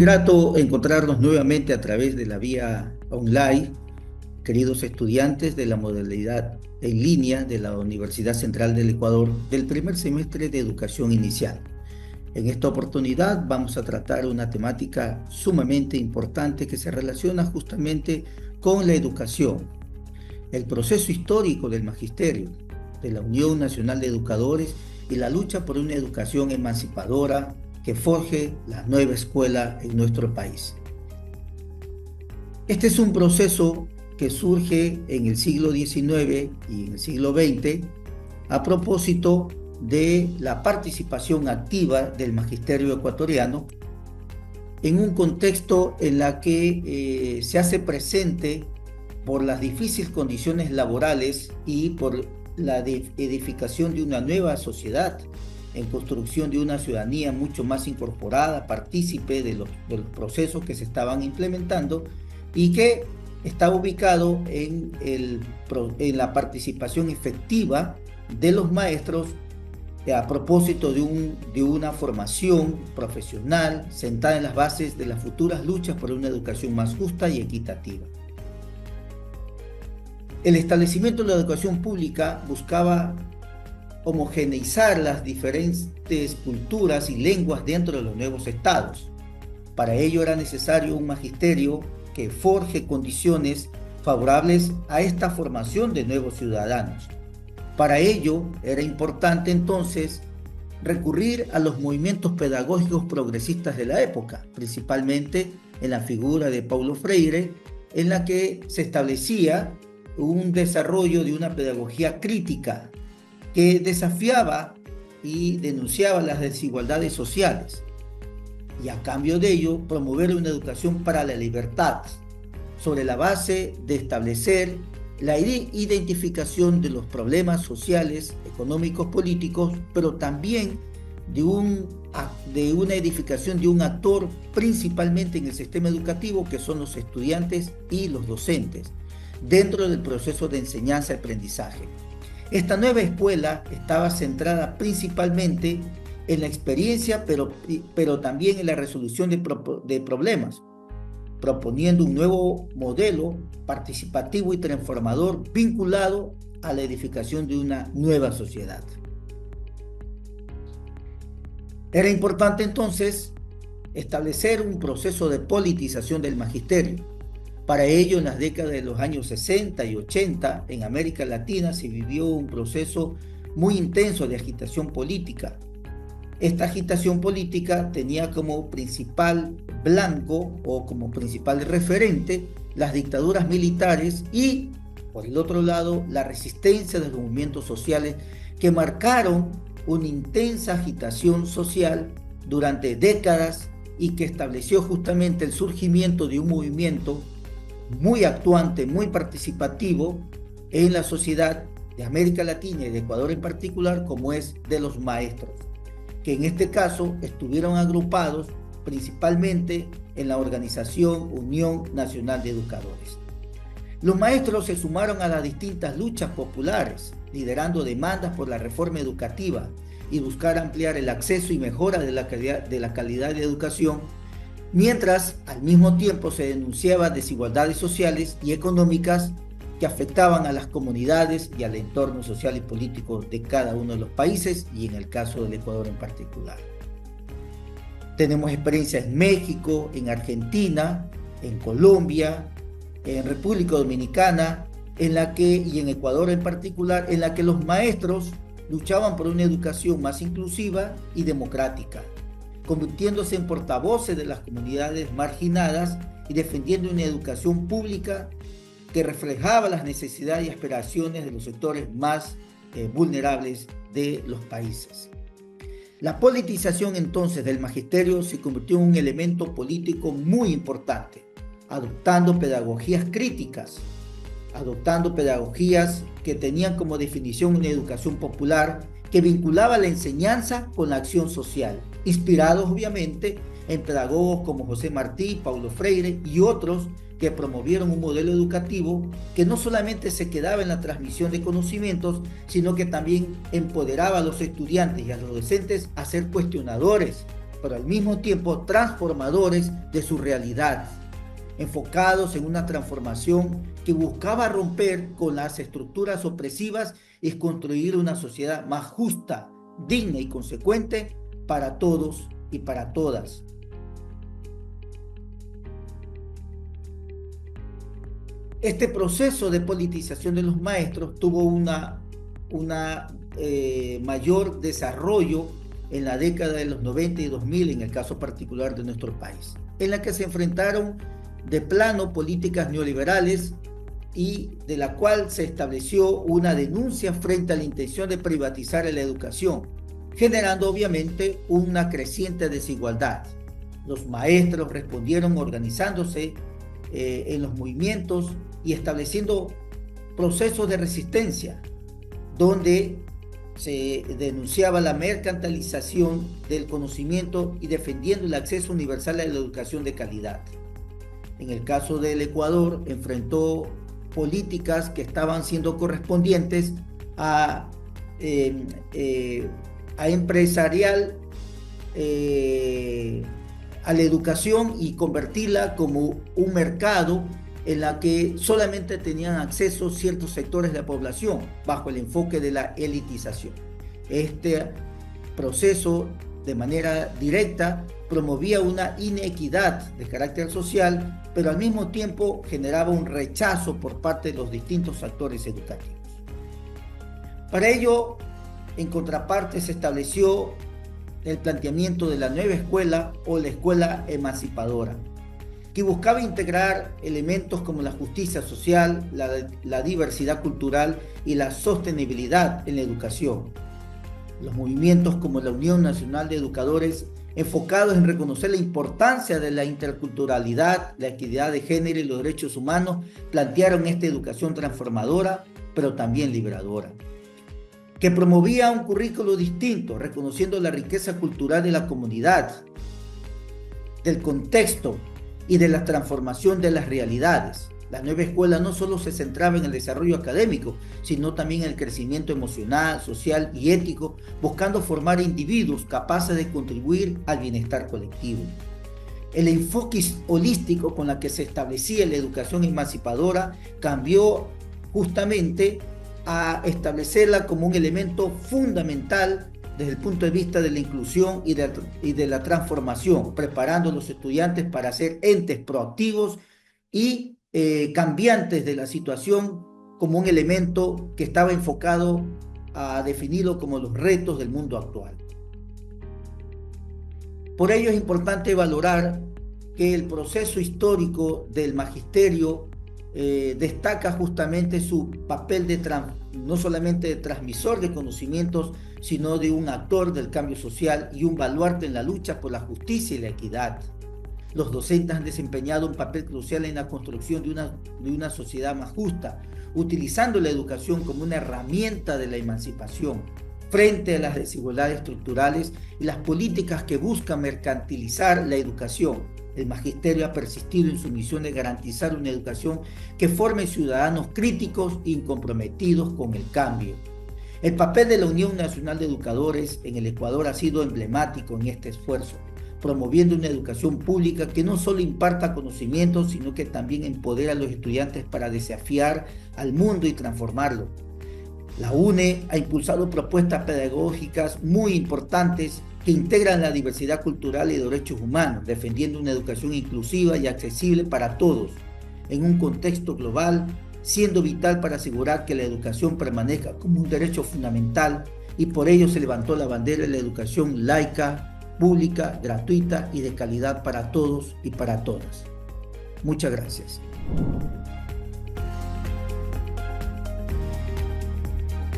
grato encontrarnos nuevamente a través de la vía online, queridos estudiantes de la modalidad en línea de la Universidad Central del Ecuador del primer semestre de educación inicial. En esta oportunidad vamos a tratar una temática sumamente importante que se relaciona justamente con la educación, el proceso histórico del magisterio, de la Unión Nacional de Educadores y la lucha por una educación emancipadora que forje la nueva escuela en nuestro país. Este es un proceso que surge en el siglo XIX y en el siglo XX a propósito de la participación activa del magisterio ecuatoriano en un contexto en la que se hace presente por las difíciles condiciones laborales y por la edificación de una nueva sociedad en construcción de una ciudadanía mucho más incorporada, partícipe de los procesos que se estaban implementando y que está ubicado en la participación efectiva de los maestros a propósito de una formación profesional sentada en las bases de las futuras luchas por una educación más justa y equitativa. El establecimiento de la educación pública buscaba homogeneizar las diferentes culturas y lenguas dentro de los nuevos estados. Para ello era necesario un magisterio que forje condiciones favorables a esta formación de nuevos ciudadanos. Para ello era importante entonces recurrir a los movimientos pedagógicos progresistas de la época, principalmente en la figura de Paulo Freire, en la que se establecía un desarrollo de una pedagogía crítica que desafiaba y denunciaba las desigualdades sociales y a cambio de ello promover una educación para la libertad sobre la base de establecer la identificación de los problemas sociales, económicos, políticos, pero también de una edificación de un actor principalmente en el sistema educativo que son los estudiantes y los docentes dentro del proceso de enseñanza-aprendizaje. Esta nueva escuela estaba centrada principalmente en la experiencia, pero también en la resolución de problemas, proponiendo un nuevo modelo participativo y transformador vinculado a la edificación de una nueva sociedad. Era importante entonces establecer un proceso de politización del magisterio. Para ello, en las décadas de los años 60 y 80, en América Latina se vivió un proceso muy intenso de agitación política. Esta agitación política tenía como principal blanco o como principal referente las dictaduras militares y, por el otro lado, la resistencia de los movimientos sociales que marcaron una intensa agitación social durante décadas y que estableció justamente el surgimiento de un movimiento muy actuante, muy participativo en la sociedad de América Latina y de Ecuador en particular, como es de los maestros, que en este caso estuvieron agrupados principalmente en la organización Unión Nacional de Educadores. Los maestros se sumaron a las distintas luchas populares, liderando demandas por la reforma educativa y buscar ampliar el acceso y mejora de la calidad de educación, mientras al mismo tiempo se denunciaban desigualdades sociales y económicas que afectaban a las comunidades y al entorno social y político de cada uno de los países y en el caso del Ecuador en particular. Tenemos experiencias en México, en Argentina, en Colombia, en República Dominicana, y en Ecuador en particular, en la que los maestros luchaban por una educación más inclusiva y democrática, convirtiéndose en portavoces de las comunidades marginadas y defendiendo una educación pública que reflejaba las necesidades y aspiraciones de los sectores más vulnerables de los países. La politización entonces del magisterio se convirtió en un elemento político muy importante, adoptando pedagogías críticas, adoptando pedagogías que tenían como definición una educación popular que vinculaba la enseñanza con la acción social, inspirados obviamente en pedagogos como José Martí, Paulo Freire y otros que promovieron un modelo educativo que no solamente se quedaba en la transmisión de conocimientos, sino que también empoderaba a los estudiantes y a los docentes a ser cuestionadores pero al mismo tiempo transformadores de su realidad, enfocados en una transformación que buscaba romper con las estructuras opresivas y construir una sociedad más justa, digna y consecuente para todos y para todas. Este proceso de politización de los maestros tuvo una mayor desarrollo en la década de los 90 y 2000, en el caso particular de nuestro país, en la que se enfrentaron de plano políticas neoliberales y de la cual se estableció una denuncia frente a la intención de privatizar la educación, generando obviamente una creciente desigualdad. Los maestros respondieron organizándose en los movimientos y estableciendo procesos de resistencia, donde se denunciaba la mercantilización del conocimiento y defendiendo el acceso universal a la educación de calidad. En el caso del Ecuador, enfrentó políticas que estaban siendo correspondientes a empresarial, a la educación y convertirla como un mercado en la que solamente tenían acceso ciertos sectores de la población bajo el enfoque de la elitización. Este proceso, de manera directa, promovía una inequidad de carácter social, pero al mismo tiempo generaba un rechazo por parte de los distintos actores educativos. Para ello, en contraparte, se estableció el planteamiento de la nueva escuela o la escuela emancipadora, que buscaba integrar elementos como la justicia social, la diversidad cultural y la sostenibilidad en la educación. Los movimientos como la Unión Nacional de Educadores, enfocados en reconocer la importancia de la interculturalidad, la equidad de género y los derechos humanos, plantearon esta educación transformadora, pero también liberadora, que promovía un currículo distinto, reconociendo la riqueza cultural de la comunidad, del contexto y de la transformación de las realidades. La nueva escuela no solo se centraba en el desarrollo académico, sino también en el crecimiento emocional, social y ético, buscando formar individuos capaces de contribuir al bienestar colectivo. El enfoque holístico con el que se establecía la educación emancipadora cambió justamente a establecerla como un elemento fundamental desde el punto de vista de la inclusión y de la transformación, preparando a los estudiantes para ser entes proactivos y cambiantes de la situación, como un elemento que estaba enfocado a definirlo como los retos del mundo actual. Por ello es importante valorar que el proceso histórico del magisterio destaca justamente su papel no solamente de transmisor de conocimientos, sino de un actor del cambio social y un baluarte en la lucha por la justicia y la equidad. Los docentes han desempeñado un papel crucial en la construcción de una sociedad más justa, utilizando la educación como una herramienta de la emancipación frente a las desigualdades estructurales y las políticas que buscan mercantilizar la educación. El magisterio ha persistido en su misión de garantizar una educación que forme ciudadanos críticos y comprometidos con el cambio. El papel de la Unión Nacional de Educadores en el Ecuador ha sido emblemático en este esfuerzo, promoviendo una educación pública que no solo imparta conocimientos, sino que también empodera a los estudiantes para desafiar al mundo y transformarlo. La UNE ha impulsado propuestas pedagógicas muy importantes que integran la diversidad cultural y derechos humanos, defendiendo una educación inclusiva y accesible para todos, en un contexto global, siendo vital para asegurar que la educación permanezca como un derecho fundamental, y por ello se levantó la bandera de la educación laica, pública, gratuita y de calidad para todos y para todas. Muchas gracias.